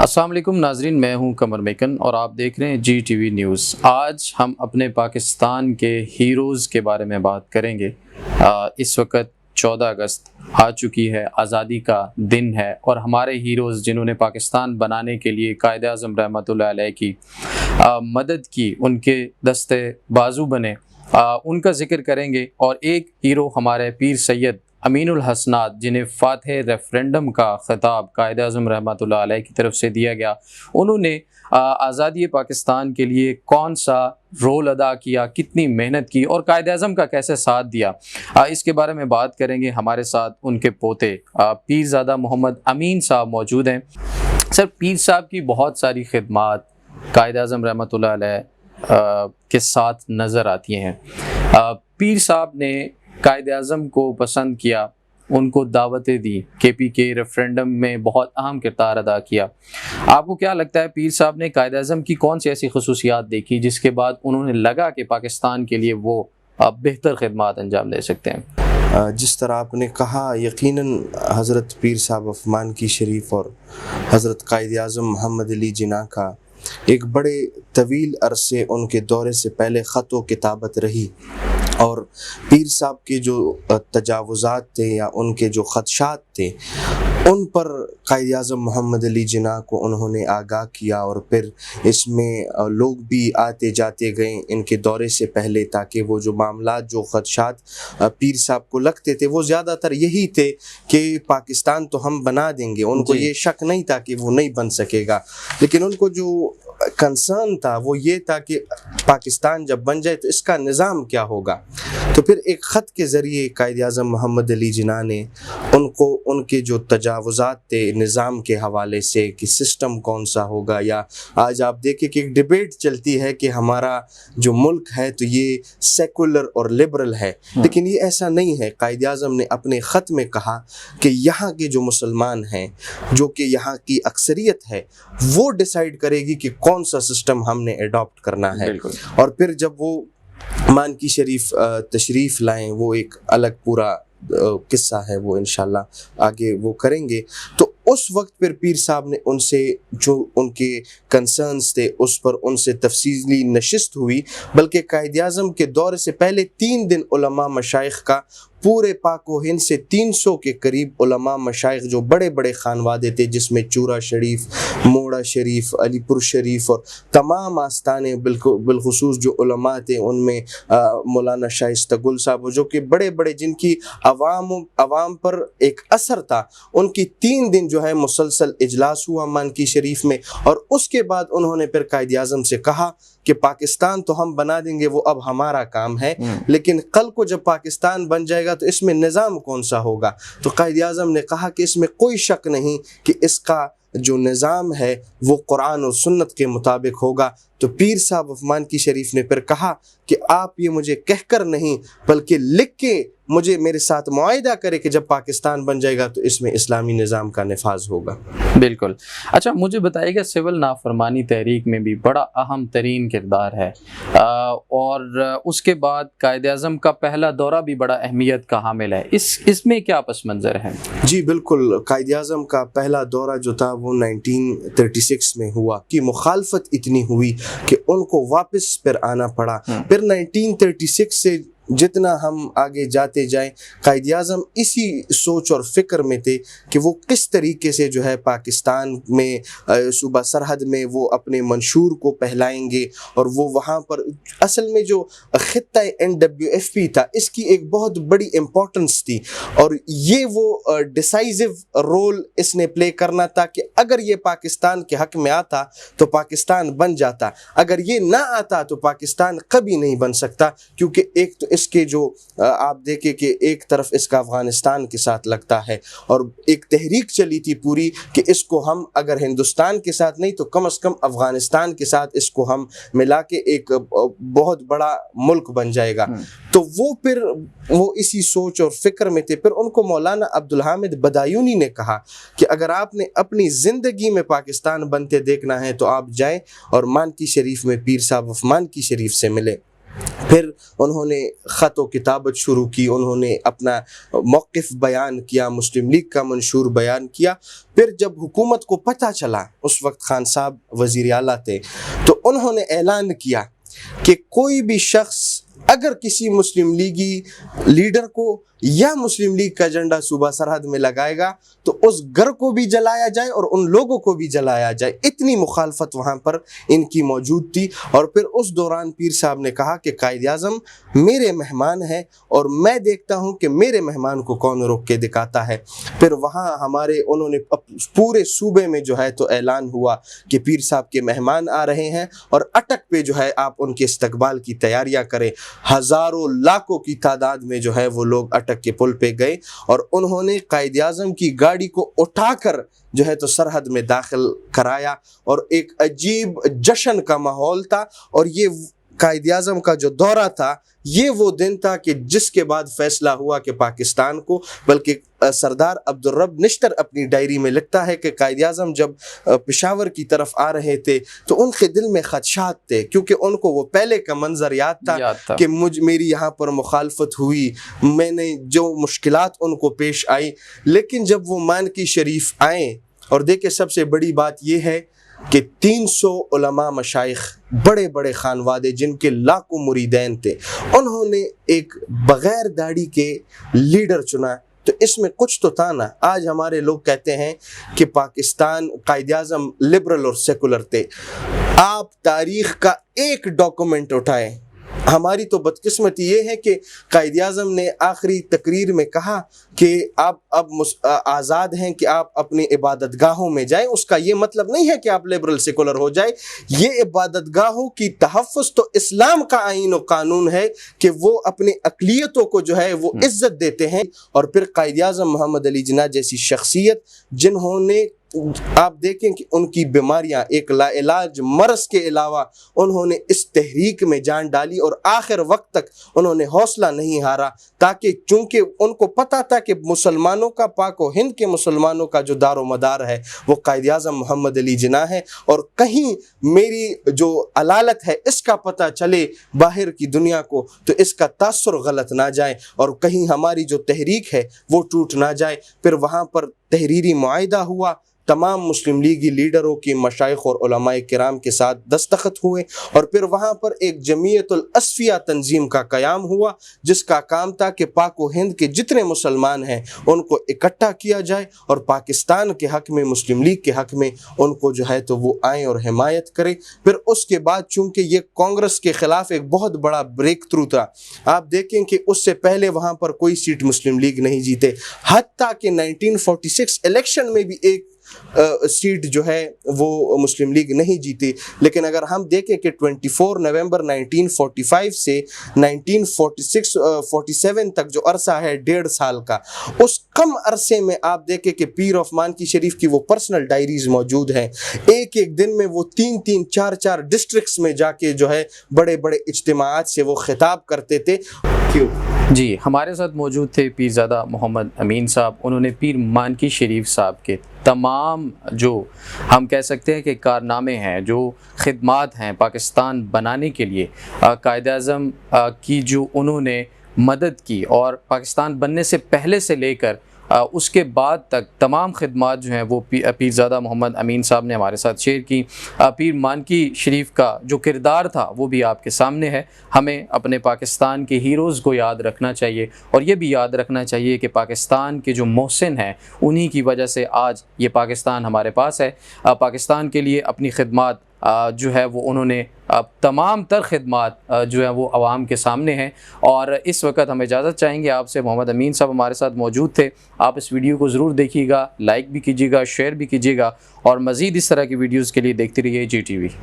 السلام علیکم ناظرین، میں ہوں قمر میکن اور آپ دیکھ رہے ہیں جی ٹی وی نیوز۔ آج ہم اپنے پاکستان کے ہیروز کے بارے میں بات کریں گے۔ اس وقت 14 اگست آ چکی ہے، آزادی کا دن ہے، اور ہمارے ہیروز جنہوں نے پاکستان بنانے کے لیے قائد اعظم رحمۃ اللہ علیہ کی مدد کی، ان کے دستے بازو بنے، ان کا ذکر کریں گے۔ اور ایک ہیرو ہمارے پیر سید امین الحسنات، جنہیں فاتح ریفرنڈم کا خطاب قائد اعظم رحمۃ اللہ علیہ کی طرف سے دیا گیا، انہوں نے آزادی پاکستان کے لیے کون سا رول ادا کیا، کتنی محنت کی، اور قائد اعظم کا کیسے ساتھ دیا، اس کے بارے میں بات کریں گے۔ ہمارے ساتھ ان کے پوتے پیر زادہ محمد امین صاحب موجود ہیں۔ سر، پیر صاحب کی بہت ساری خدمات قائد اعظم رحمۃ اللہ علیہ کے ساتھ نظر آتی ہیں۔ پیر صاحب نے قائد اعظم کو پسند کیا، ان کو دعوتیں دی، کے پی کے ریفرنڈم میں بہت اہم کردار ادا کیا۔ آپ کو کیا لگتا ہے پیر صاحب نے قائد اعظم کی کون سی ایسی خصوصیات دیکھی جس کے بعد انہوں نے لگا کہ پاکستان کے لیے وہ بہتر خدمات انجام دے سکتے ہیں؟ جس طرح آپ نے کہا، یقیناً حضرت پیر صاحب عثمان کی شریف اور حضرت قائد اعظم محمد علی جناح کا ایک بڑے طویل عرصے ان کے دورے سے پہلے خط و کتابت رہی، اور پیر صاحب کے جو تجاوزات تھے یا ان کے جو خدشات تھے، ان پر قائد اعظم محمد علی جناح کو انہوں نے آگاہ کیا، اور پھر اس میں لوگ بھی آتے جاتے گئے ان کے دورے سے پہلے، تاکہ وہ جو معاملات، جو خدشات پیر صاحب کو لگتے تھے، وہ زیادہ تر یہی تھے کہ پاکستان تو ہم بنا دیں گے۔ ان کو یہ شک نہیں تھا کہ وہ نہیں بن سکے گا، لیکن ان کو جو کنسرن تھا وہ یہ تھا کہ پاکستان جب بن جائے تو اس کا نظام کیا ہوگا۔ تو پھر ایک خط کے ذریعے قائد اعظم محمد علی جناح نے ان کو ان کے جو تجاوزات تھے نظام کے حوالے سے کہ سسٹم کون سا ہوگا، یا آج آپ دیکھیں کہ ایک ڈیبیٹ چلتی ہے کہ ہمارا جو ملک ہے تو یہ سیکولر اور لبرل ہے، لیکن یہ ایسا نہیں ہے۔ قائد اعظم نے اپنے خط میں کہا کہ یہاں کے جو مسلمان ہیں، جو کہ یہاں کی اکثریت ہے، وہ ڈیسائیڈ کرے گی کہ کون سا سسٹم ہم نے ایڈاپٹ کرنا ہے۔ اور پھر جب وہ مان کی شریف تشریف لائیں، وہ ایک الگ پورا قصہ ہے، وہ انشاءاللہ آگے وہ کریں گے۔ تو اس وقت پھر پیر صاحب نے ان سے جو ان کے کنسرنز تھے اس پر ان سے تفصیلی نشست ہوئی، بلکہ قائد اعظم کے دور سے پہلے 3 دن علماء مشائخ کا پورے پاک و ہند سے 300 کے قریب علماء مشائخ جو بڑے بڑے خانوادے تھے، جس میں چورا شریف، موڑا شریف، علی پور شریف اور تمام آستانے، بالخصوص جو علماء تھے ان میں مولانا شائستہ گل صاحب، جو کہ بڑے بڑے جن کی عوام پر ایک اثر تھا، ان کی 3 دن جو ہے مسلسل اجلاس ہوا مان کی شریف میں۔ اور اس کے بعد انہوں نے پھر قائد اعظم سے کہا کہ پاکستان تو ہم بنا دیں گے، وہ اب ہمارا کام ہے، لیکن کل کو جب پاکستان بن جائے گا تو اس میں نظام کون سا ہوگا؟ تو قائد اعظم نے کہا کہ اس میں کوئی شک نہیں کہ اس کا جو نظام ہے وہ قرآن اور سنت کے مطابق ہوگا۔ تو پیر صاحب عثمان کی شریف نے پھر کہا کہ آپ یہ مجھے کہہ کر نہیں بلکہ لکھ کے مجھے میرے ساتھ معاہدہ کرے کہ جب پاکستان بن جائے گا تو اس میں اسلامی نظام کا نفاذ ہوگا۔ بالکل۔ اچھا، مجھے بتائیے گا، سول نافرمانی تحریک میں بھی بڑا اہم ترین کردار ہے، اور اس کے بعد قائد اعظم کا پہلا دورہ بھی بڑا اہمیت کا حامل ہے، اس میں کیا پس منظر ہے؟ جی بالکل، قائد اعظم کا پہلا دورہ جو تھا وہ 1936 میں ہوا، کہ مخالفت اتنی ہوئی کہ ان کو واپس پھر آنا پڑا۔ پھر 1936 سے جتنا ہم آگے جاتے جائیں، قائد اعظم اسی سوچ اور فکر میں تھے کہ وہ کس طریقے سے جو ہے پاکستان میں صوبہ سرحد میں وہ اپنے منشور کو پھیلائیں گے، اور وہ وہاں پر اصل میں جو خطہ NWFP تھا، اس کی ایک بہت بڑی امپورٹنس تھی، اور یہ وہ ڈیسائزو رول اس نے پلے کرنا تھا کہ اگر یہ پاکستان کے حق میں آتا تو پاکستان بن جاتا، اگر یہ نہ آتا تو پاکستان کبھی نہیں بن سکتا، کیونکہ ایک تو اس کے جو آپ دیکھیں کہ ایک طرف اس کا افغانستان کے ساتھ لگتا ہے، اور ایک تحریک چلی تھی پوری کہ اس کو ہم اگر ہندوستان کے ساتھ نہیں تو کم از کم افغانستان کے ساتھ اس کو ہم ملا کے ایک بہت بڑا ملک بن جائے گا۔ تو وہ اسی سوچ اور فکر میں تھے۔ پھر ان کو مولانا عبدالحامد بدایونی نے کہا کہ اگر آپ نے اپنی زندگی میں پاکستان بنتے دیکھنا ہے تو آپ جائیں اور مان کی شریف میں پیر صاحب عثمان کی شریف سے ملے۔ پھر انہوں نے خط و کتابت شروع کی، انہوں نے اپنا موقف بیان کیا، مسلم لیگ کا منشور بیان کیا۔ پھر جب حکومت کو پتہ چلا، اس وقت خان صاحب وزیر اعلیٰ تھے، تو انہوں نے اعلان کیا کہ کوئی بھی شخص اگر کسی مسلم لیگی لیڈر کو یا مسلم لیگ کا جھنڈا صوبہ سرحد میں لگائے گا تو اس گھر کو بھی جلایا جائے اور ان لوگوں کو بھی جلایا جائے۔ اتنی مخالفت وہاں پر ان کی موجود تھی۔ اور پھر اس دوران پیر صاحب نے کہا کہ قائد اعظم میرے مہمان ہیں اور میں دیکھتا ہوں کہ میرے مہمان کو کون روک کے دکھاتا ہے۔ پھر وہاں انہوں نے پورے صوبے میں جو ہے تو اعلان ہوا کہ پیر صاحب کے مہمان آ رہے ہیں اور اٹک پہ جو ہے آپ ان کے استقبال کی تیاریاں کریں۔ ہزاروں لاکھوں کی تعداد میں جو ہے وہ لوگ اٹک کے پل پہ گئے اور انہوں نے قائد اعظم کی گاڑی کو اٹھا کر جو ہے تو سرحد میں داخل کرایا، اور ایک عجیب جشن کا ماحول تھا۔ اور یہ قائد اعظم کا جو دورہ تھا، یہ وہ دن تھا کہ جس کے بعد فیصلہ ہوا کہ پاکستان کو، بلکہ سردار عبدالرب نشتر اپنی ڈائری میں لکھتا ہے کہ قائد اعظم جب پشاور کی طرف آ رہے تھے تو ان کے دل میں خدشات تھے، کیونکہ ان کو وہ پہلے کا منظر یاد تھا کہ میری یہاں پر مخالفت ہوئی، میں نے جو مشکلات ان کو پیش آئی۔ لیکن جب وہ مانکی شریف آئیں، اور دیکھیں سب سے بڑی بات یہ ہے کہ 300 علماء مشائخ، بڑے بڑے خانوادے جن کے لاکھوں مریدین تھے، انہوں نے ایک بغیر داڑھی کے لیڈر چنا، تو اس میں کچھ تو تھا نا۔ آج ہمارے لوگ کہتے ہیں کہ پاکستان قائد اعظم لبرل اور سیکولر تھے۔ آپ تاریخ کا ایک ڈاکومنٹ اٹھائیں، ہماری تو بدقسمتی یہ ہے کہ قائد اعظم نے آخری تقریر میں کہا کہ آپ اب آزاد ہیں کہ آپ اپنی عبادت گاہوں میں جائیں۔ اس کا یہ مطلب نہیں ہے کہ آپ لبرل سیکولر ہو جائیں، یہ عبادت گاہوں کی تحفظ تو اسلام کا آئین و قانون ہے کہ وہ اپنی اقلیتوں کو جو ہے وہ عزت دیتے ہیں۔ اور پھر قائد اعظم محمد علی جناح جیسی شخصیت جنہوں نے، آپ دیکھیں کہ ان کی بیماریاں، ایک لا علاج مرض کے علاوہ انہوں نے اس تحریک میں جان ڈالی اور آخر وقت تک انہوں نے حوصلہ نہیں ہارا، تاکہ چونکہ ان کو پتہ تھا کہ مسلمانوں کا، پاک و ہند کے مسلمانوں کا جو دار و مدار ہے وہ قائد اعظم محمد علی جناح ہے، اور کہیں میری جو علالت ہے اس کا پتہ چلے باہر کی دنیا کو تو اس کا تاثر غلط نہ جائے اور کہیں ہماری جو تحریک ہے وہ ٹوٹ نہ جائے۔ پھر وہاں پر تحریری معاہدہ ہوا، تمام مسلم لیگی لیڈروں کی، مشائخ اور علماء کرام کے ساتھ دستخط ہوئے، اور پھر وہاں پر ایک جمعیت الاسفیہ تنظیم کا قیام ہوا جس کا کام تھا کہ پاک و ہند کے جتنے مسلمان ہیں ان کو اکٹھا کیا جائے اور پاکستان کے حق میں، مسلم لیگ کے حق میں ان کو جو ہے تو وہ آئیں اور حمایت کریں۔ پھر اس کے بعد چونکہ یہ کانگریس کے خلاف ایک بہت بڑا بریک تھرو تھا، آپ دیکھیں کہ اس سے پہلے وہاں پر کوئی سیٹ مسلم لیگ نہیں جیتے، حتیٰ کہ 1946 الیکشن میں بھی ایک سیٹ جو ہے وہ مسلم لیگ نہیں جیتی۔ لیکن اگر ہم دیکھیں کہ 24 نومبر 1945 سے 1947 تک جو عرصہ ہے 1.5 سال کا، اس کم عرصے میں آپ دیکھیں کہ پیر آف مانکی شریف کی وہ پرسنل ڈائریز موجود ہیں، ایک ایک دن میں وہ 3 4 ڈسٹرکٹس میں جا کے جو ہے بڑے بڑے اجتماعات سے وہ خطاب کرتے تھے۔ جی، ہمارے ساتھ موجود تھے پیرزادہ محمد امین صاحب۔ انہوں نے پیر مانکی شریف صاحب کے تمام جو ہم کہہ سکتے ہیں کہ کارنامے ہیں، جو خدمات ہیں پاکستان بنانے کے لیے، قائد اعظم کی جو انہوں نے مدد کی، اور پاکستان بننے سے پہلے سے لے کر اس کے بعد تک تمام خدمات جو ہیں وہ پیرزادہ محمد امین صاحب نے ہمارے ساتھ شیئر کی۔ پیر مانکی شریف کا جو کردار تھا وہ بھی آپ کے سامنے ہے۔ ہمیں اپنے پاکستان کے ہیروز کو یاد رکھنا چاہیے، اور یہ بھی یاد رکھنا چاہیے کہ پاکستان کے جو محسن ہیں انہی کی وجہ سے آج یہ پاکستان ہمارے پاس ہے۔ پاکستان کے لیے اپنی خدمات جو ہے وہ انہوں نے تمام تر خدمات جو ہے وہ عوام کے سامنے ہیں۔ اور اس وقت ہم اجازت چاہیں گے آپ سے۔ محمد امین صاحب ہمارے ساتھ موجود تھے۔ آپ اس ویڈیو کو ضرور دیکھیے گا، لائک بھی کیجیے گا، شیئر بھی کیجیے گا، اور مزید اس طرح کی ویڈیوز کے لیے دیکھتے رہیے جی ٹی وی۔